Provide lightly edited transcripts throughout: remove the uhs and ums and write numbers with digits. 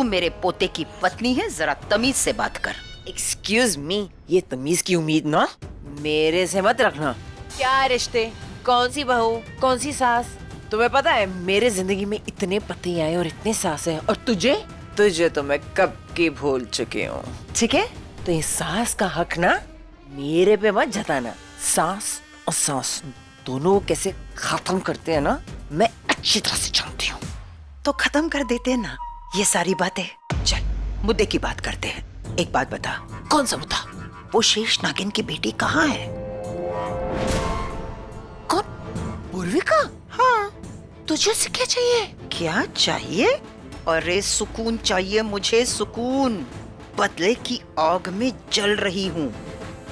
तू मेरे पोते की पत्नी है, जरा तमीज से बात कर। एक्सक्यूज मी, ये तमीज की उम्मीद ना मेरे से मत रखना। क्या रिश्ते, कौन सी बहू, कौन सी सास। तुम्हें पता है मेरे जिंदगी में इतने पति आए और इतने सास हैं, और तुझे तो मैं कब की भूल चुकी हूँ। ठीक है, तो ये सास का हक ना मेरे पे मत जताना। सास और सास दोनों कैसे खत्म करते हैं ना, मैं अच्छी तरह से जानती हूँ। तो खत्म कर देते हैं ना ये सारी बातें। चल मुद्दे की बात करते हैं। एक बात बता। कौन सा मुद्दा? वो शेष नागिन की बेटी कहाँ है? कौन? पूर्विका? हाँ। तुझे उससे क्या चाहिए? क्या चाहिए? अरे सुकून चाहिए मुझे, सुकून। बदले की आग में जल रही हूँ।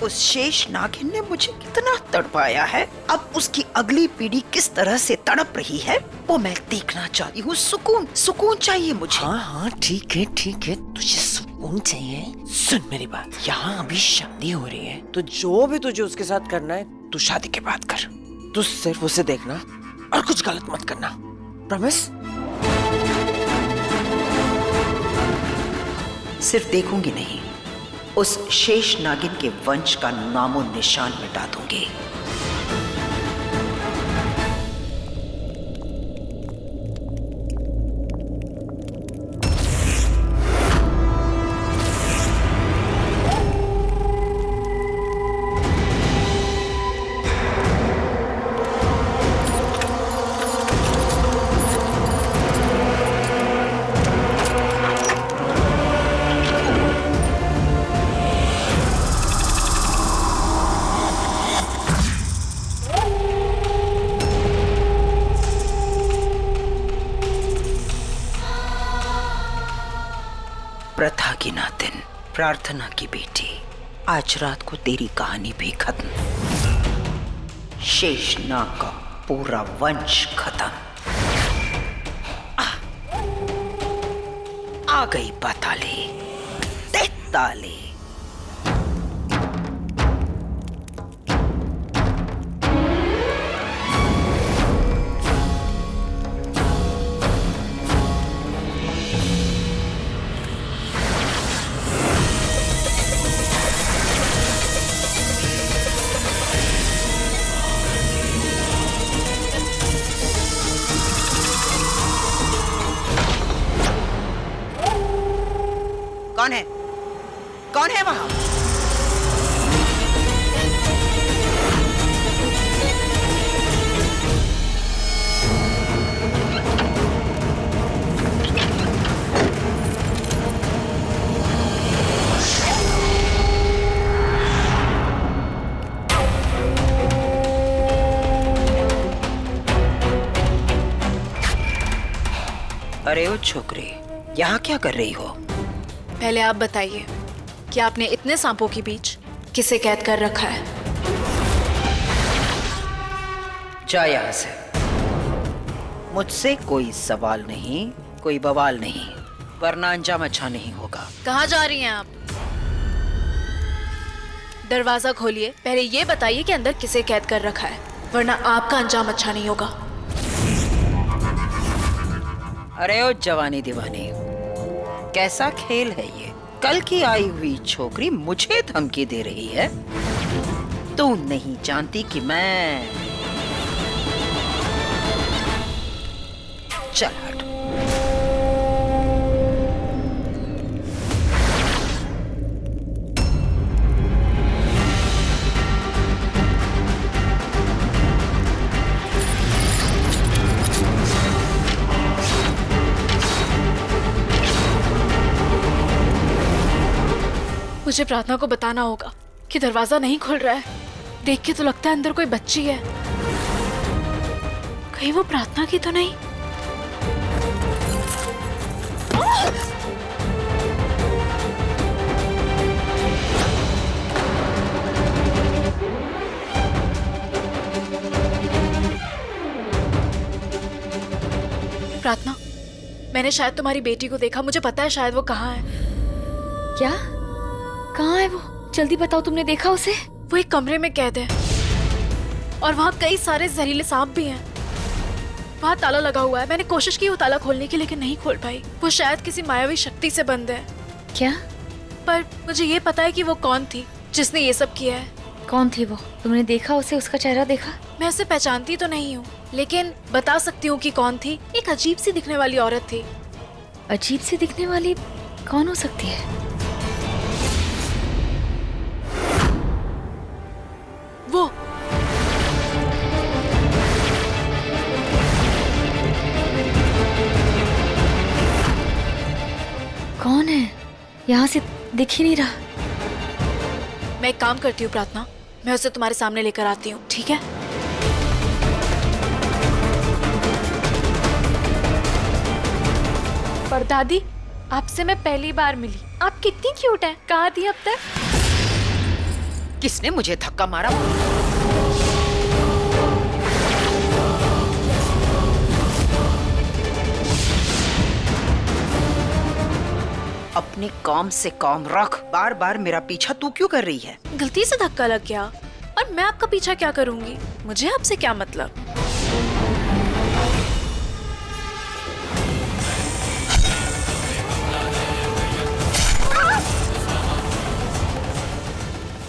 उस शेष नागिन ने मुझे कितना तड़पाया है, अब उसकी अगली पीढ़ी किस तरह से तड़प रही है वो मैं देखना चाहती हूँ। सुकून, सुकून चाहिए मुझे। हाँ ठीक है, तुझे सुकून चाहिए। सुन मेरी बात, यहाँ अभी शादी हो रही है, तो जो भी तुझे उसके साथ करना है तू शादी के बाद कर। तू सिर्फ उसे देखना और कुछ गलत मत करना, प्रॉमिस? सिर्फ देखूंगी नहीं, उस शेष नागिन के वंश का नामो निशान मिटा दूंगी। प्रथा की नातिन, प्रार्थना की बेटी, आज रात को तेरी कहानी भी खत्म। शेषनाग का पूरा वंश खत्म। आ गई पाताली, तैताली। कौन है? कौन है वहां? अरे ओ छोकरी, यहाँ क्या कर रही हो? पहले आप बताइए कि आपने इतने सांपों के बीच किसे कैद कर रखा है? जा यहाँ से। मुझसे कोई सवाल नहीं, कोई बवाल नहीं, वरना अंजाम अच्छा नहीं होगा। कहाँ जा रही हैं आप? दरवाजा खोलिए। पहले ये बताइए कि अंदर किसे कैद कर रखा है, वरना आपका अंजाम अच्छा नहीं होगा। अरे ओ जवानी दीवानी, कैसा खेल है ये? कल की आई हुई छोकरी मुझे धमकी दे रही है। तू नहीं जानती कि मैं... चल हट। मुझे प्रार्थना को बताना होगा कि दरवाजा नहीं खुल रहा है। देख के तो लगता है अंदर कोई बच्ची है। कहीं वो प्रार्थना की तो नहीं? प्रार्थना, मैंने शायद तुम्हारी बेटी को देखा। मुझे पता है शायद वो कहाँ है। क्या? कहाँ है वो? जल्दी बताओ, तुमने देखा उसे? वो एक कमरे में कैद है और वहाँ कई सारे जहरीले सांप भी हैं। वहाँ ताला लगा हुआ है। मैंने कोशिश की वो ताला खोलने की, लेकिन नहीं खोल पाई। वो शायद किसी मायावी शक्ति से बंद है। क्या? पर मुझे ये पता है कि वो कौन थी जिसने ये सब किया है। कौन थी वो? तुमने देखा उसे? उसका चेहरा देखा? मैं उसे पहचानती तो नहीं हूँ, लेकिन बता सकती हूँ कि कौन थी। एक अजीब सी दिखने वाली औरत थी। अजीब सी दिखने वाली कौन हो सकती है? वो कौन है? यहाँ से दिख ही नहीं रहा। मैं एक काम करती हूँ प्रार्थना, मैं उसे तुम्हारे सामने लेकर आती हूँ, ठीक है? पर दादी, आपसे मैं पहली बार मिली। आप कितनी क्यूट है। कहाँ थी अब तक? किसने मुझे धक्का मारा? अपने काम से काम रख। बार बार मेरा पीछा तू क्यों कर रही है? गलती से धक्का लग गया, और मैं आपका पीछा क्या करूंगी? मुझे आपसे क्या मतलब?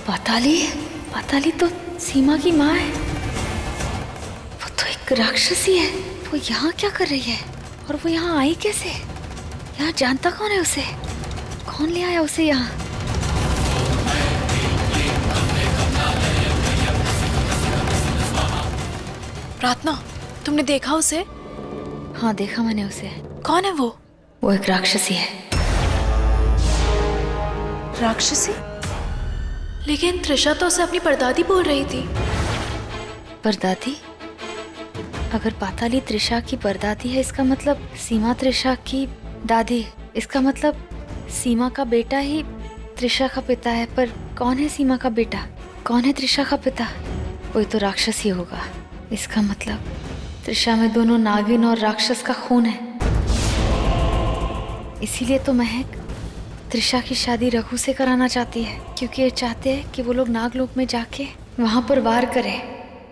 पाताली? पाताली तो सीमा की माँ है। वो तो एक राक्षसी है। वो यहाँ क्या कर रही है? और वो यहाँ आई कैसे? यहाँ जानता कौन है उसे? कौन ले आया उसे यहाँ? प्रार्थना, तुमने देखा उसे? हाँ, देखा मैंने उसे। कौन है वो? वो एक राक्षसी है। राक्षसी? लेकिन त्रिशा तो उसे अपनी परदादी बोल रही थी। परदादी? अगर पाताली त्रिशा की परदादी है, इसका मतलब सीमा त्रिशा की दादी। इसका मतलब सीमा का बेटा ही त्रिशा का पिता है। पर कौन है सीमा का बेटा? कौन है त्रिशा का पिता? कोई तो राक्षस ही होगा। इसका मतलब त्रिशा में दोनों नागिन और राक्षस का खून है। इसीलिए तो महक त्रिशा की शादी रघु से कराना चाहती है, क्योंकि ये चाहते हैं कि वो लोग नागलोक में जाके वहां पर वार करें,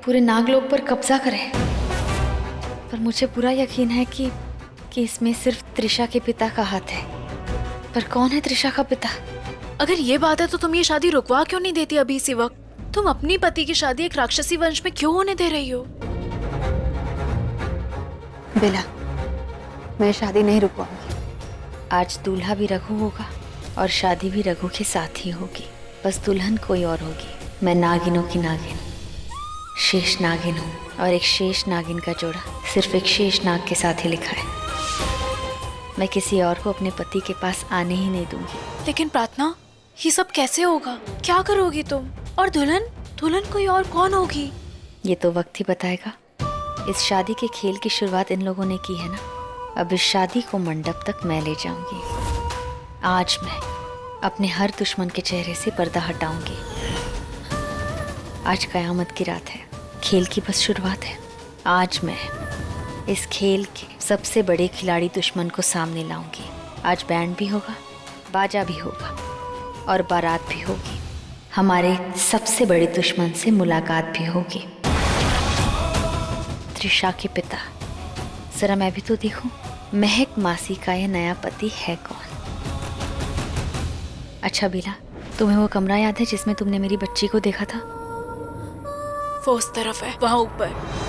पूरे नागलोक पर कब्जा करें। पर मुझे पूरा यकीन है कि इसमें सिर्फ त्रिशा के पिता का हाथ है। पर कौन है त्रिशा का पिता? अगर ये बात है तो तुम ये शादी रुकवा क्यों नहीं देती अभी इसी वक्त? तुम अपनी पति की शादी एक राक्षसी वंश में क्यों होने दे रही हो? बेला, मैं शादी नहीं रुकवाऊंगी। आज दूल्हा भी रघु होगा और शादी भी रघु के साथ ही होगी। बस दुल्हन कोई और होगी। मैं नागिनों की नागिन, शेष नागिन हूँ। और एक शेष नागिन का जोड़ा सिर्फ एक शेष नाग के साथ ही लिखा है। मैं किसी और को अपने पति के पास आने ही नहीं दूंगी। लेकिन प्रार्थना, ये सब कैसे होगा? क्या करोगी तुम? और दुल्हन? दुल्हन कोई और कौन होगी? ये तो वक्त ही बताएगा। इस शादी के खेल की शुरुआत इन लोगों ने की है ना। अब इस शादी को मंडप तक मैं ले जाऊंगी। आज मैं अपने हर दुश्मन के चेहरे से पर्दा हटाऊंगी। आज कयामत की रात है। खेल की बस शुरुआत है। आज मैं इस खेल के सबसे बड़े खिलाड़ी दुश्मन को सामने लाऊंगी। आज बैंड भी होगा, बाजा भी होगा और बारात भी होगी। हमारे सबसे बड़े दुश्मन से मुलाकात भी होगी। त्रिशा के पिता, जरा मैं भी तो देखूं, महक मासी का ये नया पति है कौन? अच्छा बेला, तुम्हें वो कमरा याद है जिसमें तुमने मेरी बच्ची को देखा था? वो उस तरफ है, वहां ऊपर।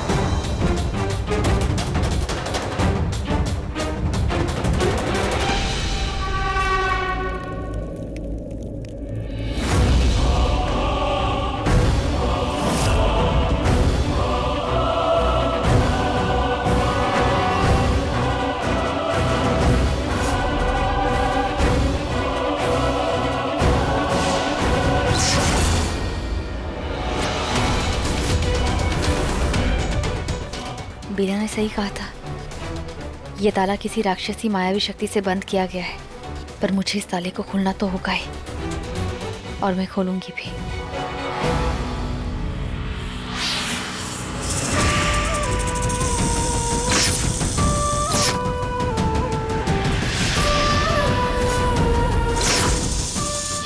बेला ने सही कहा था। ये ताला किसी राक्षसी मायावी शक्ति से बंद किया गया है। पर मुझे इस ताले को खोलना तो होगा ही, और मैं खोलूंगी भी।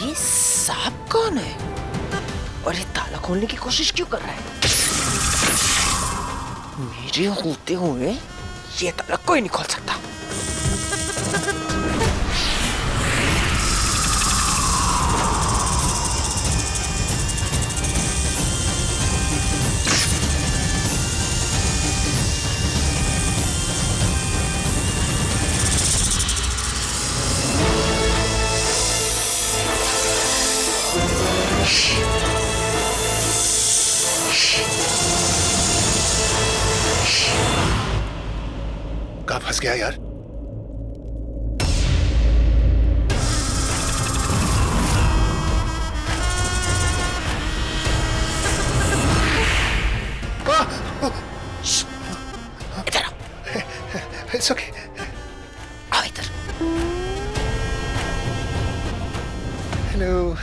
ये सांप कौन है? और ये ताला खोलने की कोशिश क्यों कर रहा है? मेरे होते हुए ये ताला कोई नहीं खोल सकता। कहाँ फंस गया यार? इधर आओ, It's okay. आओ इधर। Hello.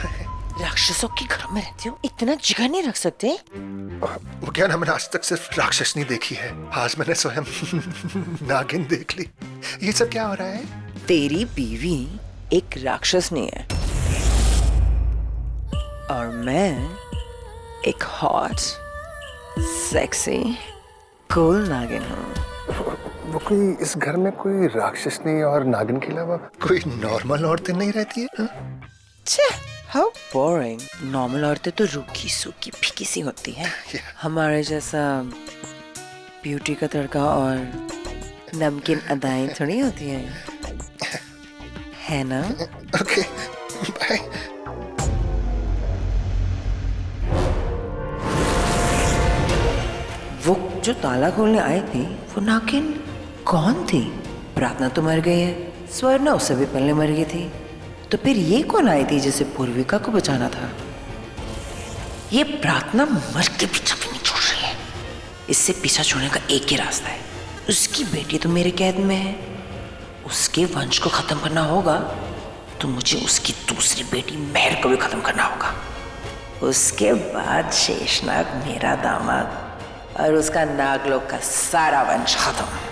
राक्षसों के घर में रहते हो, इतना जिगर नहीं रख सकते? वो क्या ना, मैंने आज तक सिर्फ राक्षस नहीं देखी है, आज मैंने स्वयं नागिन देख ली। ये सब क्या हो रहा है? तेरी बीवी एक राक्षस नहीं है और मैं एक हॉट सेक्सी कूल नागिन हूँ। वो कोई इस घर में कोई राक्षस नहीं और नागिन के अलावा कोई नॉर्मल औरतें नहीं रहती है? हाँ? How boring. नॉर्मल औरतें तो रूखी सूखी फीकी सी होती हैं। हमारे जैसा ब्यूटी का तड़का और नमकीन अदाएं थोड़ी होती हैं, है ना? Okay, bye. वो जो ताला खोलने आई थी वो नागिन कौन थी? प्रार्थना तो मर गई है, स्वर्णा उससे भी पहले मर गई थी, तो फिर ये कौन आई थी जिसे पूर्विका को बचाना था? ये प्रार्थना मर के पीछा भी नहीं छोड़ रही है। इससे पीछा छोड़ने का एक ही रास्ता है, उसकी बेटी तो मेरे कैद में है, उसके वंश को खत्म करना होगा तो मुझे उसकी दूसरी बेटी मेहर को भी खत्म करना होगा। उसके बाद शेषनाग मेरा दामाद और उसका नागलोक का सारा वंश खत्म।